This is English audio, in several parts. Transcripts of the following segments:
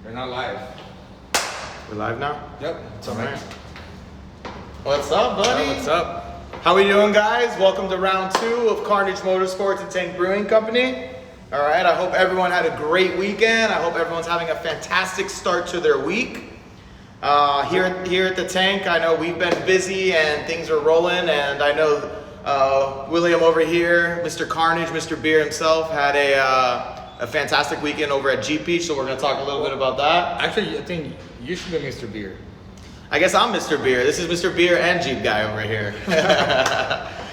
We're not live. We're live now? Yep. It's all right. What's up, buddy? What's up? How we doing, guys? Welcome to round 2 of Karnage Motorsports and Tank Brewing Company. All right, I hope everyone had a great weekend. I hope everyone's having a fantastic start to their week. Here at the Tank, I know we've been busy and things are rolling, and I know William over here, Mr.Karnage, Mr. Beer himself, had a fantastic weekend over at GP, so we're going to talk a little bit about that. Actually, I think you should be Mr. Beer. I guess I'm Mr. Beer. This is Mr. Beer and Jeep guy over here.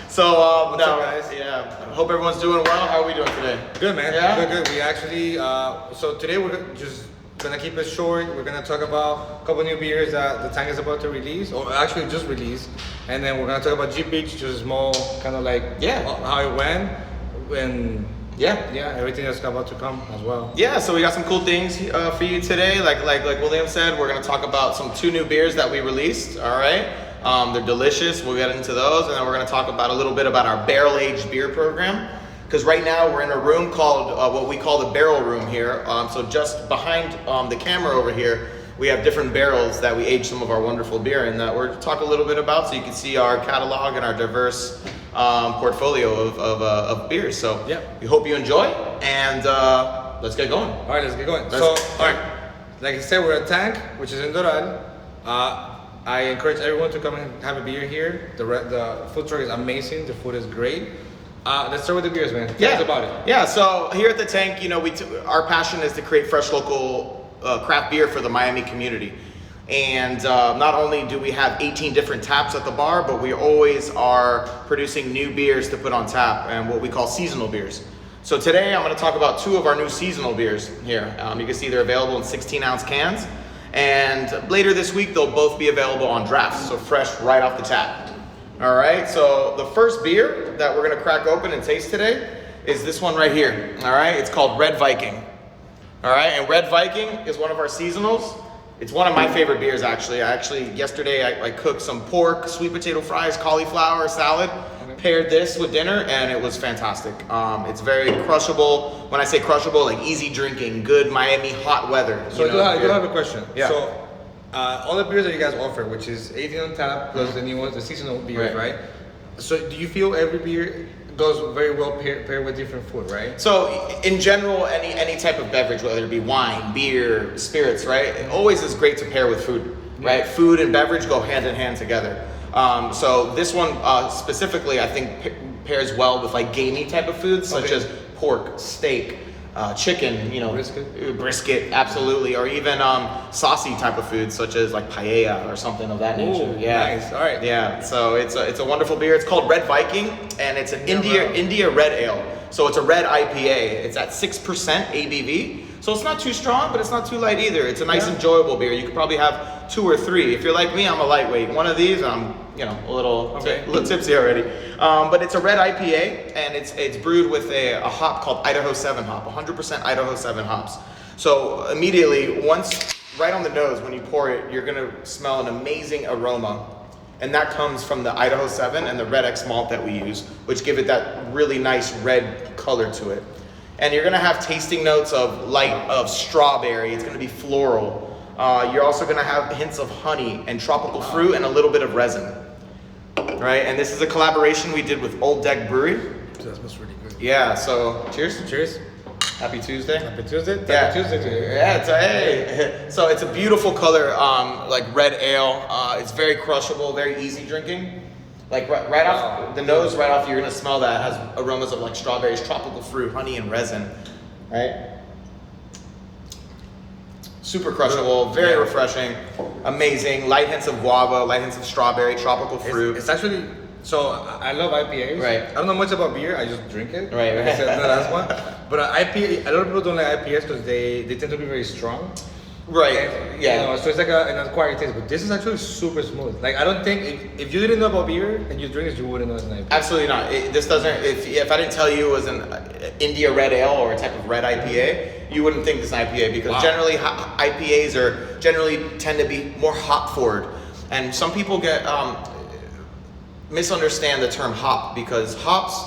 So, What's up, guys? Yeah, I hope everyone's doing well. How are we doing today? Good, man. Yeah? Good. We actually, so today we're just gonna keep it short. We're gonna talk about a couple new beers that the Tank is about to release, or actually just released. And then we're gonna talk about GP, just a small kind of like how it went. And everything that's about to come as well. Yeah, so we got some cool things for you today. Like William said, we're gonna talk about two new beers that we released. All right, they're delicious. We'll get into those, and then we're gonna talk about a little bit about our barrel-aged beer program. Because right now we're in a room called what we call the barrel room here. So just behind the camera over here, we have different barrels that we age some of our wonderful beer in that we're talk a little bit about, so you can see our catalog and our diverse portfolio of beers. So we hope you enjoy, and let's get going. All right, let's get going. All right, like I said, we're at Tank, which is in Doral. I encourage everyone to come and have a beer here. The food truck is amazing. The food is great. Let's start with the beers, man. Tell us about it. Yeah, so here at the Tank, you know, our passion is to create fresh local craft beer for the Miami community. And not only do we have 18 different taps at the bar, but we always are producing new beers to put on tap, and what we call seasonal beers. So today I'm going to talk about 2 of our new seasonal beers here. You can see they're available in 16-ounce cans. And later this week, they'll both be available on drafts, so fresh right off the tap. All right, so the first beer that we're going to crack open and taste today is this one right here. All right, it's called Red Viking. All right, and Red Viking is one of our seasonals. It's one of my favorite beers, actually. Yesterday I cooked some pork, sweet potato fries, cauliflower salad, paired this with dinner, and it was fantastic. It's very crushable. When I say crushable, like easy drinking, good Miami hot weather. So I do have a question. Yeah. So all the beers that you guys offer, which is 18 on tap plus the new ones, the seasonal beers, right? So do you feel every beer goes very well paired with different food, right? So in general, any type of beverage, whether it be wine, beer, spirits, right? It always is great to pair with food, right? Food and beverage go hand in hand together. So this one specifically, I think pairs well with like gamey type of foods, such as pork, steak, chicken, you know, brisket, absolutely, or even saucy type of foods such as like paella or something of that nature. Ooh, nice. All right. Yeah. So it's a wonderful beer. It's called Red Viking, and it's an India Red Ale. So it's a red IPA. It's at 6% ABV. So it's not too strong, but it's not too light either. It's a nice, enjoyable beer. You could probably have 2 or 3. If you're like me, I'm a lightweight. One of these, I'm a little tipsy already. But it's a red IPA, and it's brewed with a hop called Idaho 7 hop, 100% Idaho 7 hops. So immediately, once right on the nose, when you pour it, you're gonna smell an amazing aroma. And that comes from the Idaho 7 and the Red X malt that we use, which give it that really nice red color to it. And you're gonna have tasting notes of strawberry. It's gonna be floral. You're also gonna have hints of honey and tropical fruit and a little bit of resin. Right, and this is a collaboration we did with Old Deck Brewery. So that smells really good. Yeah, so cheers. Cheers. Happy Tuesday. Happy Tuesday. Yeah. Happy Tuesday to you. Yeah, so it's a beautiful color, like red ale. It's very crushable, very easy drinking. Like right off the nose, right off, you're gonna smell that. It has aromas of like strawberries, tropical fruit, honey, and resin. Right? Super crushable, very refreshing, amazing. Light hints of guava, light hints of strawberry, tropical fruit. It's actually, so I love IPAs. Right. I don't know much about beer, I just drink it. Right. Like I said, the last one. But IPA, a lot of people don't like IPAs because they tend to be very strong. Right. And, yeah. You know, so it's like an acquired taste, but this is actually super smooth. Like I don't think if you didn't know about beer and you drink this, you wouldn't know it's an IPA. Absolutely not. This doesn't. If I didn't tell you it was an India Red Ale or a type of red IPA, you wouldn't think it's an IPA because generally IPAs are tend to be more hop forward, and some people get misunderstand the term hop because hops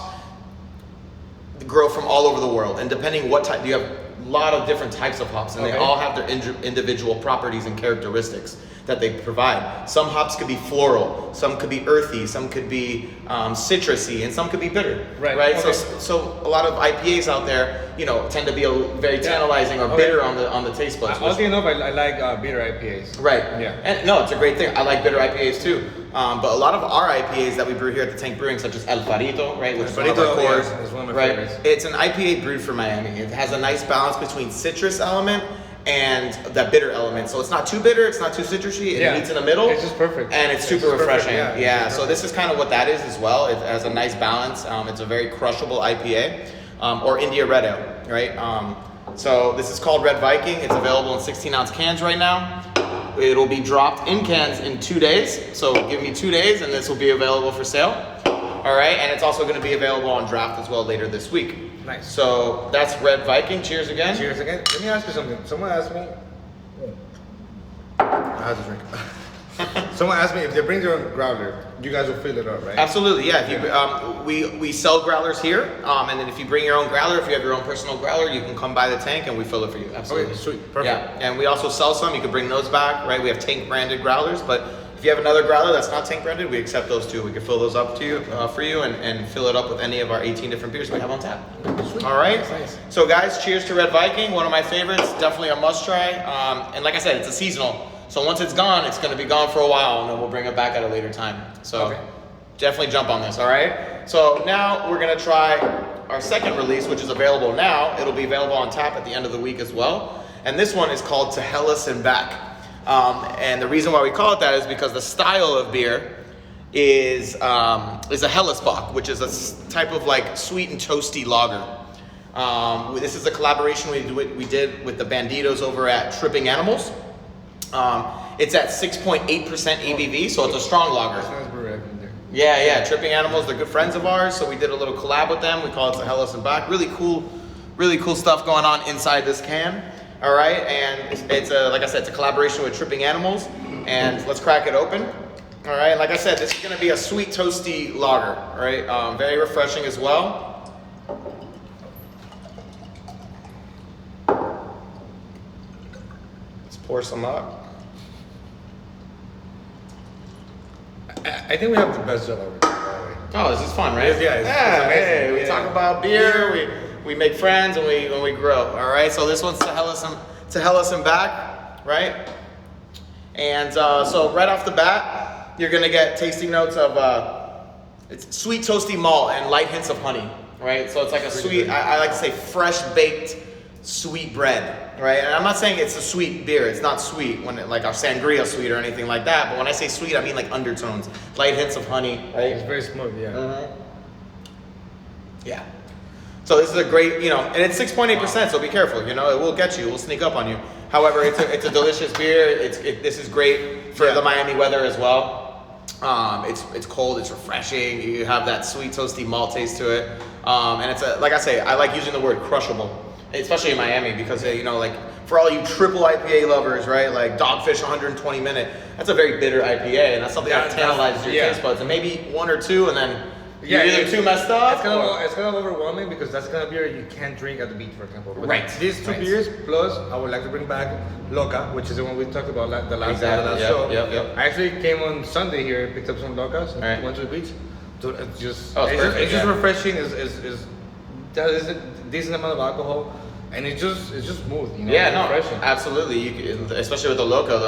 grow from all over the world, and depending what type, you have lot of different types of hops, and they all have their individual properties and characteristics that they provide. Some hops could be floral, some could be earthy, some could be citrusy, and some could be bitter. Right. Okay. So a lot of IPAs out there, you know, tend to be very tantalizing or bitter on the taste buds. Oddly enough, I like bitter IPAs. Right. Yeah. And no, it's a great thing. I like bitter IPAs too. But a lot of our IPAs that we brew here at the Tank Brewing, such as El Farito, right, which is one of our cores, is one of my favorites. It's an IPA brewed for Miami. It has a nice balance between citrus element and that bitter element. So it's not too bitter, it's not too citrusy, it meets in the middle. It's just perfect. And it's super refreshing. Yeah. So this is kind of what that is as well. It has a nice balance. It's a very crushable IPA, or India Red Ale, right? So this is called Red Viking. It's available in 16-ounce cans right now. It'll be dropped in cans in 2 days. So give me 2 days and this will be available for sale. All right, and it's also going to be available on draft as well later this week. Nice. So that's Red Viking. Cheers again. Cheers again. Let me ask you something. Someone asked me. I have to drink. Someone asked me if they bring their own growler, you guys will fill it up, right? Absolutely, yeah. If you, we sell growlers here, and then if you bring your own growler, if you have your own personal growler, you can come by the tank and we fill it for you. Absolutely. Okay, sweet, perfect. Yeah, and we also sell some. You can bring those back, right? We have Tank branded growlers, but if you have another growler that's not Tank branded, we accept those too. We can fill those up to you for you and fill it up with any of our 18 different beers we have on tap. Sweet. All right. Nice. So guys, cheers to Red Viking, one of my favorites. Definitely a must try. And like I said, it's a seasonal. So once it's gone, it's going to be gone for a while, and then we'll bring it back at a later time. So definitely jump on this, all right? So now we're going to try our second release, which is available now. It'll be available on tap at the end of the week as well. And this one is called To Hellas and Back. And the reason why we call it that is because the style of beer is a Hellesbock, which is a type of like sweet and toasty lager. This is a collaboration we did with the Banditos over at Tripping Animals. It's at 6.8% ABV, so it's a strong lager. Yeah, Tripping Animals, they're good friends of ours, so we did a little collab with them. We call it the Hellas and Back. Really cool stuff going on inside this can. All right, and it's a, like I said, it's a collaboration with Tripping Animals, and let's crack it open. All right, like I said, this is gonna be a sweet, toasty lager, all right? Very refreshing as well. Let's pour some up. I think we have the best job ever. Oh, this is fun, right? Yeah, it's amazing. Hey, we talk about beer, we make friends, and we grow. All right, so this one's To Hellas and Back, right? And so right off the bat, you're gonna get tasting notes of it's sweet toasty malt and light hints of honey, right? So it's like a sweet, I like to say fresh baked sweet bread, right? And I'm not saying it's a sweet beer. It's not sweet when like our sangria sweet or anything like that. But when I say sweet, I mean like undertones, light hints of honey, right? It's very smooth, yeah. Mm-hmm. Yeah. So this is a great, you know, and it's 6.8%. So be careful. You know, it will get you. It will sneak up on you. However, it's a delicious beer. This is great for the Miami weather as well. It's cold. It's refreshing. You have that sweet toasty malt taste to it. And it's like I say, I like using the word crushable. Especially in Miami, because you know, like for all you triple IPA lovers, right? Like Dogfish 120 minute, that's a very bitter IPA, and that's something that tantalizes your taste buds. And maybe one or two, and then you're either too messed up. It's kind of overwhelming because that's kind of beer you can't drink at the beach, for example. But right. These two beers plus, I would like to bring back Loca, which is the one we talked about the last show. Yep. I actually came on Sunday here, picked up some Locas, and went to the beach. So it's just it's refreshing. It's a decent amount of alcohol, and it's just smooth, you know. Yeah, no, refreshing. Absolutely. Especially with the Loco,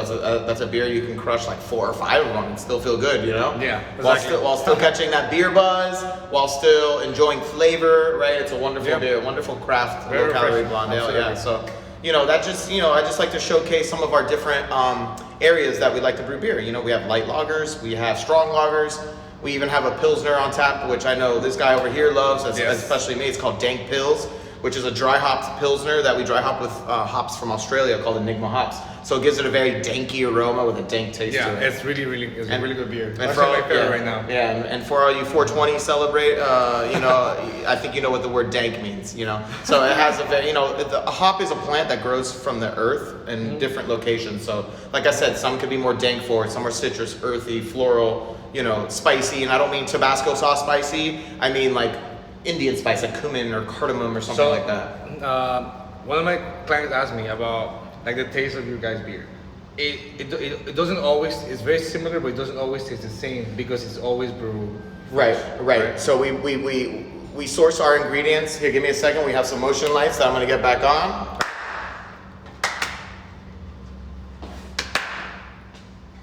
that's a beer you can crush like 4 or 5 of them and still feel good, you know. Yeah. While still catching that beer buzz, while still enjoying flavor, right? It's a wonderful beer, wonderful craft, low calorie blonde ale. Yeah. So, you know, that just, you know, I just like to showcase some of our different areas that we like to brew beer. You know, we have light lagers, we have strong lagers. We even have a Pilsner on tap, which I know this guy over here loves, especially me. It's called Dank Pils, which is a dry hopped Pilsner that we dry hop with hops from Australia called Enigma hops. So it gives it a very danky aroma with a dank taste to it. Yeah, it's a really good beer. That's my favorite right now. Yeah, and for all you 420 celebrate, you know, I think you know what the word dank means, you know. So it has a very, you know, a hop is a plant that grows from the earth in different locations. So like I said, some could be more dank forward, some are citrus, earthy, floral, you know, spicy. And I don't mean Tabasco sauce spicy, I mean like Indian spice, like cumin or cardamom or something like that. one of my clients asked me about like the taste of your guys' beer. It doesn't always. It's very similar, but it doesn't always taste the same because it's always brewed. Right. So we source our ingredients. Here, give me a second. We have some motion lights that I'm gonna get back on.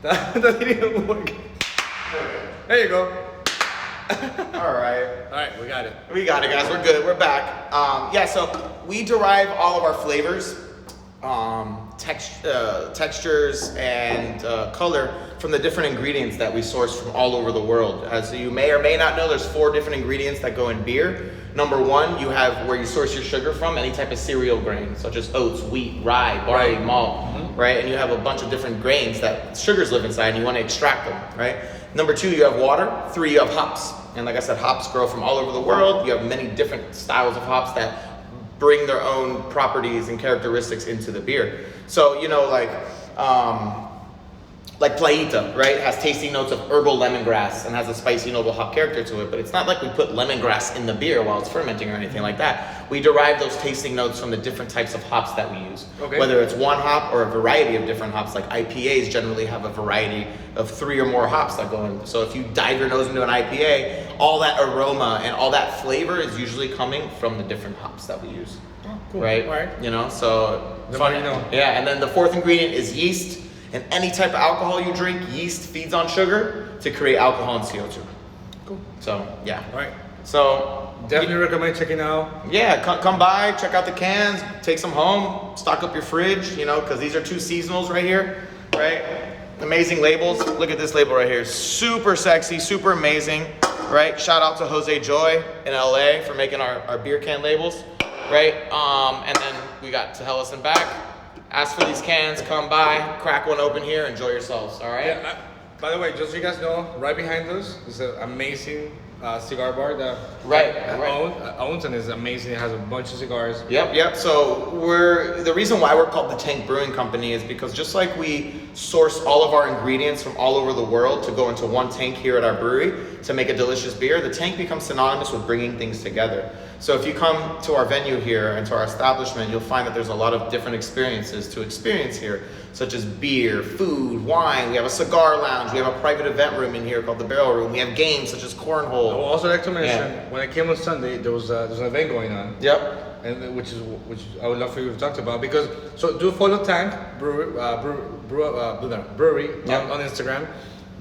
That didn't even work. There you go. All right. All right, we got it. We got it, guys. We're good. We're back. Yeah, so we derive all of our flavors, textures, and color from the different ingredients that we source from all over the world. As you may or may not know, there's 4 different ingredients that go in beer. Number 1, you have where you source your sugar from, any type of cereal grain, such as oats, wheat, rye, barley, malt, right? And you have a bunch of different grains that sugars live inside, and you want to extract them, right? Number 2, you have water. 3, you have hops. And like I said, hops grow from all over the world. You have many different styles of hops that bring their own properties and characteristics into the beer. So, you know, like Playita, right? It has tasty notes of herbal lemongrass and has a spicy, noble hop character to it. But it's not like we put lemongrass in the beer while it's fermenting or anything like that. We derive those tasting notes from the different types of hops that we use. Okay. Whether it's one hop or a variety of different hops, like IPAs generally have a variety of 3 or more hops that go in. So if you dive your nose into an IPA, all that aroma and all that flavor is usually coming from the different hops that we use. Oh, cool. Right? All right. You know, so funny. Yeah, and then the 4th ingredient is yeast. And any type of alcohol you drink, yeast feeds on sugar to create alcohol and CO2. Cool. So, yeah. All right. So, definitely recommend checking out. Yeah, come by, check out the cans, take some home, stock up your fridge, you know, because these are 2 seasonals right here, right? Amazing labels. Look at this label right here. Super sexy, super amazing, right? Shout out to Jose Joy in LA for making our beer can labels, right? And then we got to Hellas and back. Ask for these cans, come by, crack one open here, enjoy yourselves, all right? Yeah, by the way, just so you guys know, right behind us is an amazing cigar bar that owns and is amazing. It has a bunch of cigars. Yep. So the reason why we're called the Tank Brewing Company is because just like we source all of our ingredients from all over the world to go into one tank here at our brewery to make a delicious beer, the tank becomes synonymous with bringing things together. So if you come to our venue here and to our establishment, you'll find that there's a lot of different experiences to experience here, such as beer, food, wine. We have a cigar lounge. We have a private event room in here called the Barrel Room. We have games such as cornhole. I would also like to mention, when I came on Sunday, there's an event going on. Yep. And which I would love for you to talk about, because do follow Tank Brewery on Instagram.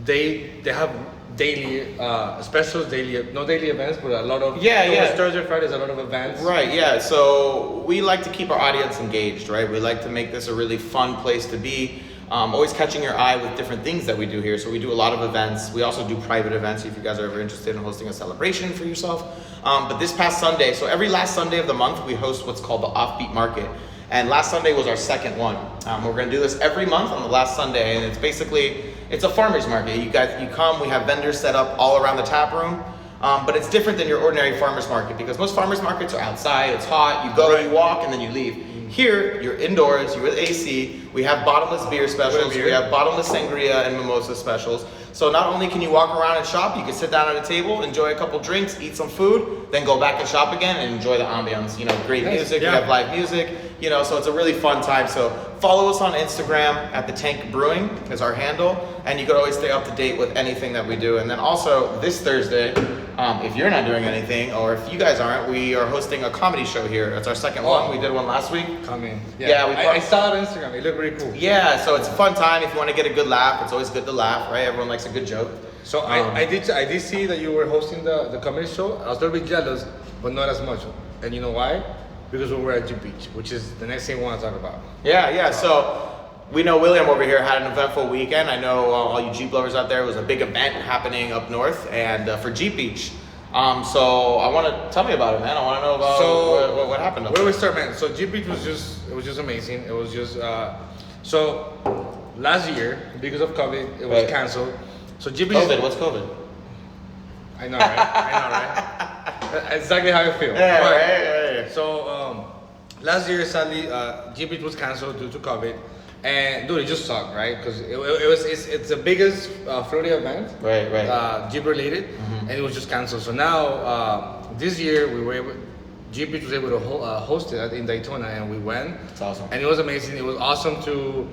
They have daily specials, not daily events, but a lot of Thursday, Fridays, a lot of events. Right, yeah. So we like to keep our audience engaged, right? We like to make this a really fun place to be. Always catching your eye with different things that we do here. So we do a lot of events. We also do private events if you guys are ever interested in hosting a celebration for yourself. But this past Sunday, so every last Sunday of the month, we host what's called the Offbeat Market. And last Sunday was our second one. We're gonna do this every month on the last Sunday, and it's a farmer's market. You come, we have vendors set up all around the tap room. But it's different than your ordinary farmer's market because most farmer's markets are outside, it's hot, you go, you walk, and then you leave. Here, you're indoors, you're with AC, we have bottomless beer specials, we have bottomless sangria and mimosa specials. So not only can you walk around and shop, you can sit down at a table, enjoy a couple drinks, eat some food, then go back and shop again and enjoy the ambiance. You know, great music, we have live music, you know, so it's a really fun time. So follow us on Instagram at The Tank Brewing is our handle, and you can always stay up to date with anything that we do. And then also this Thursday, if you're not doing anything, or if you guys aren't, we are hosting a comedy show here. It's our second one. We did one last week. Come in. I saw it on Instagram. It looked really cool. Yeah, so it's a fun time. If you want to get a good laugh, it's always good to laugh, right? Everyone likes a good joke. So I did see that you were hosting the comedy show. I was a little bit jealous, but not as much. And you know why? Because we were at G Beach, which is the next thing I want to talk about. Yeah. So we know William over here had an eventful weekend. I know all you Jeep lovers out there, it was a big event happening up north and for Jeep Beach. So I want to tell me about it, man. I want to know about what happened. Where do we start, man? So Jeep Beach was just amazing. It was just so last year because of COVID, it was canceled. So Jeep Beach. COVID? What's COVID? I know, right? Exactly how I feel. Yeah, right. So last year, sadly, Jeep Beach was canceled due to COVID. And dude, it just sucked, right? Because it's the biggest Florida event, right, Jeep related, and it was just canceled. So now this year Jeep Beach was able to host it in Daytona, and we went. It's awesome. And it was amazing. It was awesome to,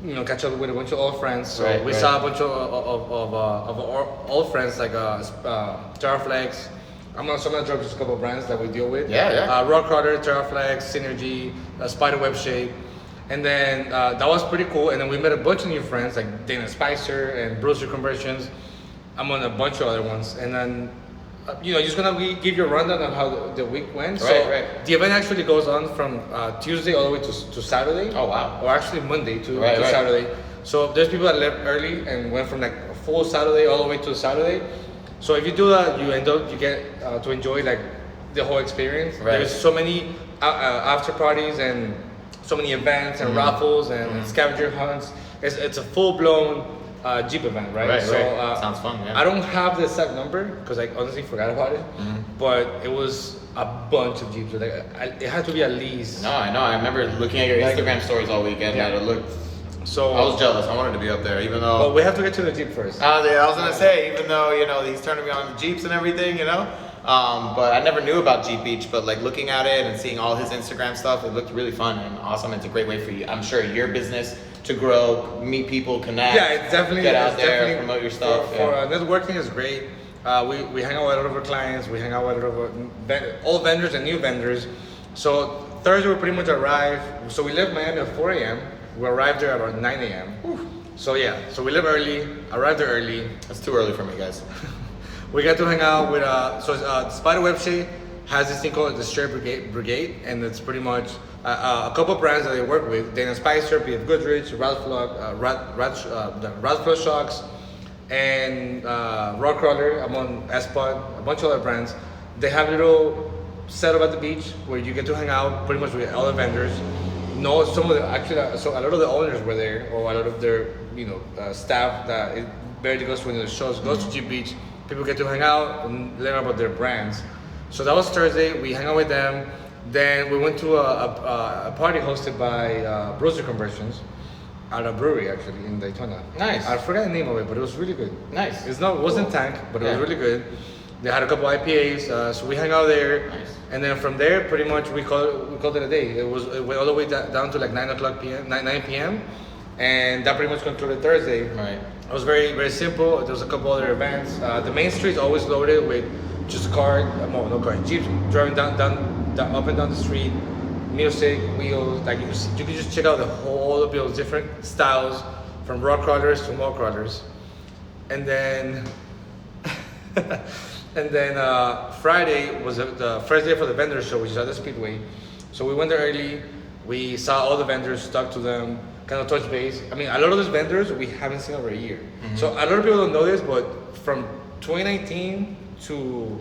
you know, catch up with a bunch of old friends. So Right, we right. saw a bunch of our old friends like Terraflex. I'm gonna drop just a couple of brands that we deal with. Yeah. Rock Crawler, Terraflex, Synergy, Spiderweb Shape. And then that was pretty cool. And then we met a bunch of new friends like Dana Spicer and Bruiser Conversions. I'm on a bunch of other ones. And then, you know, just gonna give you a rundown of how the week went. Right. The event actually goes on from Tuesday all the way to Saturday. Oh, wow. Or actually Monday to Right. Saturday. So there's people that left early and went from like a full Saturday all the way to Saturday. So if you do that, you get to enjoy like the whole experience. Right. There's so many after parties and so many events and raffles and scavenger hunts. It's a full-blown Jeep event, right? Right, so, right. Sounds fun, yeah. I don't have the exact number because I honestly forgot about it, but it was a bunch of Jeeps. Like, it had to be at least. No, I know. I remember looking at your Instagram stories all weekend, Yeah. and it looked. So I was jealous. I wanted to be up there, even though. But we have to get to the Jeep first. I was gonna say, even though he's turning me on the Jeeps and everything, but I never knew about Jeep Beach. But like looking at it and seeing all his Instagram stuff, it looked really fun and awesome. It's a great way for you, I'm sure, your business to grow, meet people, connect. Yeah, it's definitely get out it's there, definitely promote your stuff. For networking is great. We hang out with a lot of our clients. We hang out with a lot of old vendors and new vendors. So Thursday we pretty much arrive. So we left Miami at 4 a.m. We arrived there about 9 a.m. So so we left early, arrived there early. That's too early for me, guys. We got to hang out with Spiderweb Shape has this thing called the Straight Brigade, and it's pretty much a couple of brands that they work with: Dana Spicer, PF Goodrich, Radflow Shocks, and Rock Crawler. I'm on Espot, a bunch of other brands. They have a little setup at the beach where you get to hang out pretty much with all the vendors. No, some of the so a lot of the owners were there, or a lot of their staff that it barely goes to any of the shows, goes to Jeep Beach. People get to hang out and learn about their brands. So that was Thursday. We hung out with them. Then we went to a party hosted by Bruiser Conversions at a brewery actually in Daytona. Nice. I forgot the name of it, but it was really good. Nice. It wasn't Tank, but it was really good. They had a couple IPAs, so we hung out there. Nice. And then from there, pretty much we called it a day. It went all the way down to like 9 p.m. And that pretty much concluded Thursday. Right. It was very, very simple. There was a couple other events. The main street is always loaded with just Jeeps driving down, up and down the street, music, wheels. Like you could just check out all the builds, different styles, from rock crawlers to mall crawlers. And then, Friday was the first day for the vendor show, which is at the Speedway. So we went there early. We saw all the vendors, talked to them, kind of touch base. I mean, a lot of those vendors we haven't seen over a year. So a lot of people don't know this, but from 2019 to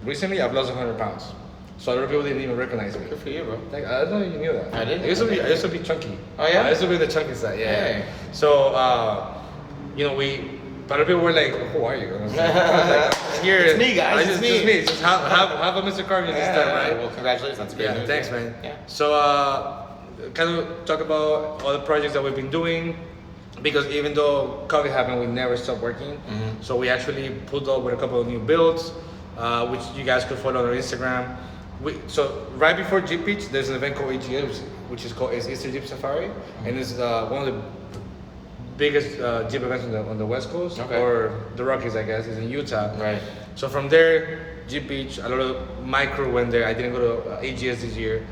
recently, I've lost 100 pounds. So a lot of people didn't even recognize me. Good for you, bro. Like, I don't know if you knew that. I didn't. I used to be chunky. Oh, yeah? I used to be the chunky side. Yeah. Hey. So a lot of people were like, "Who are you?" And I was like, "Here, It's me, guys. It's me. It's just have a Mr.Karnage this time, right?" Well, congratulations. That's great Yeah, news. thanks, man. Yeah. So, kind of talk about all the projects that we've been doing, because even though COVID happened, we never stopped working. So we actually pulled up with a couple of new builds, which you guys could follow on our Instagram. So right before Jeep Beach, there's an event called EGS, which is called Easter Jeep Safari, and it's one of the biggest Jeep events on the West Coast, or the Rockies, I guess, is in Utah. Right. So from there, Jeep Beach, a lot of my crew went there. I didn't go to AGS this year.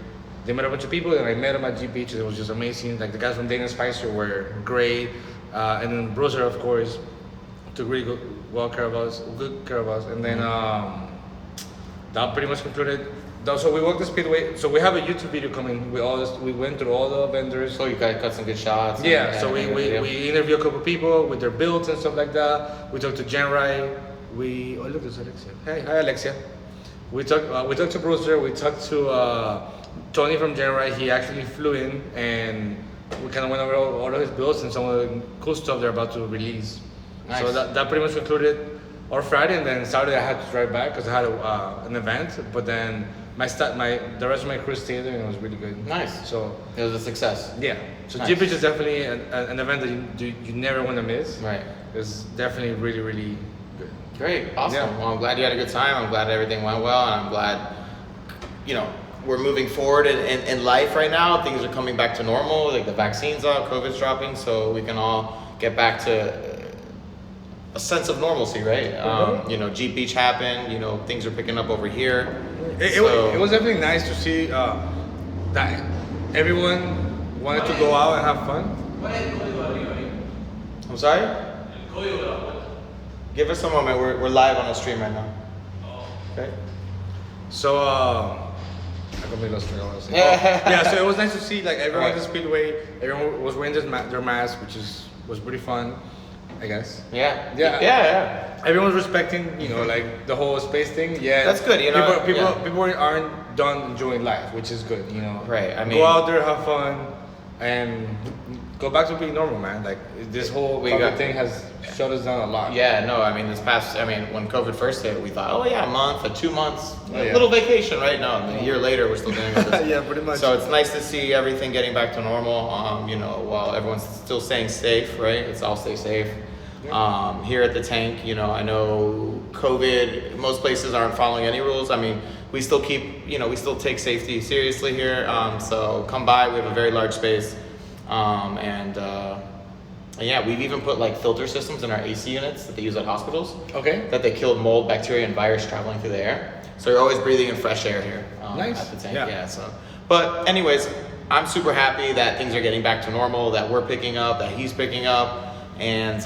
They met a bunch of people, and I met them at Jeep Beach. It was just amazing. Like the guys from Dana Spicer were great, and then Bruiser, of course, took really good care of us. And then that pretty much concluded. So we walked the Speedway. So we have a YouTube video coming. We went through all the vendors. So you guys cut some good shots. Yeah. So we interviewed a couple of people with their builds and stuff like that. We talked to Jen Rai. Oh look, there's Alexia. Hi Alexia. We talked to Bruiser. We talked to Tony from Jen Rai. He actually flew in, and we kind of went over all of his builds and some of the cool stuff they're about to release. Nice. So that pretty much concluded our Friday, and then Saturday I had to drive back because I had an event. But then the rest of my crew stayed there, and it was really good. Nice. So it was a success. yeah. So Nice. Jeep Beach is definitely an event that you never want to miss. Right. It's definitely really, really good. Great. Awesome. Yeah. Well, I'm glad you had a good time. I'm glad everything went well, and I'm glad, we're moving forward in life right now. Things are coming back to normal. Like the vaccine's out, COVID's dropping, so we can all get back to a sense of normalcy, right? You know, Jeep Beach happened. You know, things are picking up over here. It was definitely nice to see that everyone wanted to go out and have fun. I'm sorry? Give us a moment. We're live on the stream right now. Okay. So I got me lost. Yeah, so it was nice to see like everyone at the Speedway. Everyone was wearing their mask, which was pretty fun, I guess. Yeah. Everyone's respecting, you know, like the whole space thing. Yeah, That's good. You know, people aren't done enjoying life, which is good. You know, right? I mean, go out there, have fun, and go back to being normal, man. Like this whole COVID thing has shut us down a lot. Yeah, no, I mean when COVID first hit, we thought, oh yeah, a month or 2 months, little vacation, right? No, and a year later we're still doing this. Yeah, pretty much. So it's nice to see everything getting back to normal. You know, while everyone's still staying safe, right? Let's all stay safe. Here at the Tank, you know, I know COVID, most places aren't following any rules. I mean, we still take safety seriously here. So come by, we have a very large space. And yeah, we've even put like filter systems in our AC units that they use at hospitals. Okay. That they kill mold, bacteria, and virus traveling through the air. So you're always breathing in fresh air here nice. at the Tank. Yeah. So, but anyways, I'm super happy that things are getting back to normal. That we're picking up. That he's picking up. And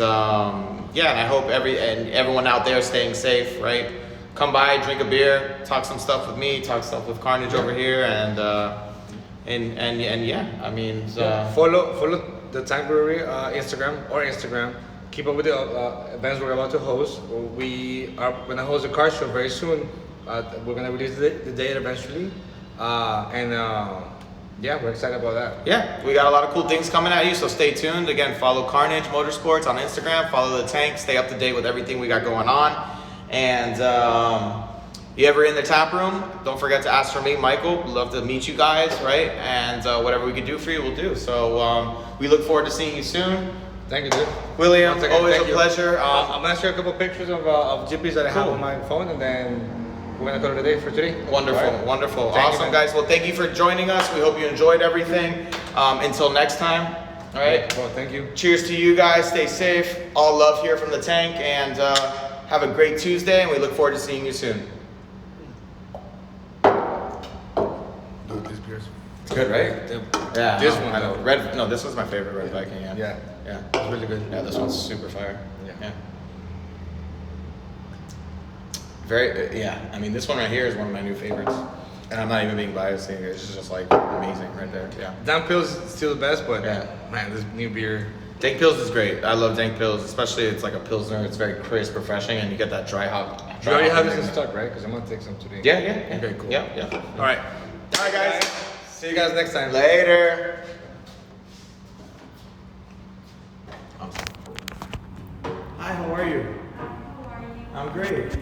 yeah, and I hope everyone out there is staying safe. Right. Come by, drink a beer, talk some stuff with me, talk stuff with Karnage over here, and yeah, I mean, follow the Tank Brewery Instagram. Keep up with the events we're about to host. We are gonna host a car show very soon. We're gonna release the date eventually, yeah, we're excited about that. Yeah, we got a lot of cool things coming at you, so stay tuned. Again, follow Karnage Motorsports on Instagram. Follow the Tank. Stay up to date with everything we got going on. And you ever in the tap room, don't forget to ask for me, Michael. We'd love to meet you guys, right? And whatever we can do for you, we'll do. So we look forward to seeing you soon. Thank you, dude. William, always a pleasure. I'm gonna share a couple pictures of GPs that I have on my phone, and then we're gonna call it a day for today. Wonderful, right. Wonderful. Thank awesome, you, guys. Well, thank you for joining us. We hope you enjoyed everything. Until next time, all right? Well, thank you. Cheers to you guys. Stay safe. All love here from the Tank, and have a great Tuesday, and we look forward to seeing you soon. Dude, this beer's it's good, right? Yeah. This one, I know. This one's my favorite Red Viking. Yeah. Yeah. It's really good. Yeah, this one's super fire. Yeah. Very, I mean, this one right here is one of my new favorites. And I'm not even being biased here. It's just like amazing right there. Yeah. Dank Pils is still the best, but man, this new beer. Dank Pils is great. I love Dank Pils, especially it's like a Pilsner. It's very crisp, refreshing, and you get that dry hop. You already have this in stock, right? Because I'm going to take some today. Yeah. Okay, cool. Yeah. All right. All right, guys. See you guys next time. Later. Hi, how are you? How are you? I'm great.